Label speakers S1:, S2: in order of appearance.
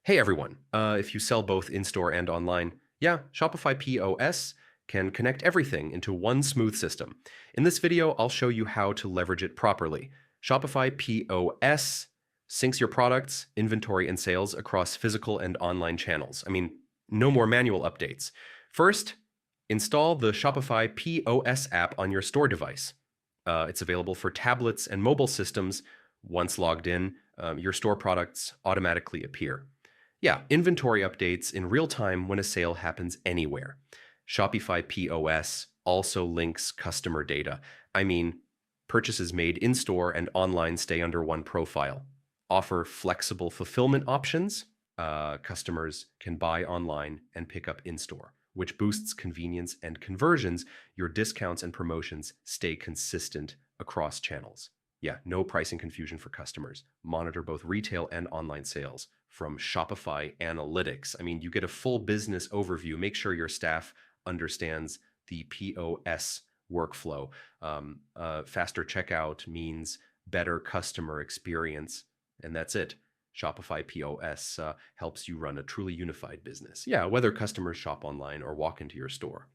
S1: Hey everyone, if you sell both in-store and online, yeah, Shopify POS can connect everything into one smooth system. In this video, I'll show you how to leverage it properly. Shopify POS syncs your products, inventory, and sales across physical and online channels. No more manual updates. First, install the Shopify POS app on your store device. It's available for tablets and mobile systems. Once logged in, your store products automatically appear. Yeah, inventory updates in real time when a sale happens anywhere. Shopify POS also links customer data. I mean, Purchases made in store and online stay under one profile. Offer flexible fulfillment options. Customers can buy online and pick up in store, which boosts convenience and conversions. Your discounts and promotions stay consistent across channels. Yeah, no pricing confusion for customers. Monitor both retail and online sales from Shopify Analytics. You get a full business overview. Make sure your staff understands the POS workflow. Faster checkout means better customer experience, and that's it. Shopify POS helps you run a truly unified business. Yeah, whether customers shop online or walk into your store.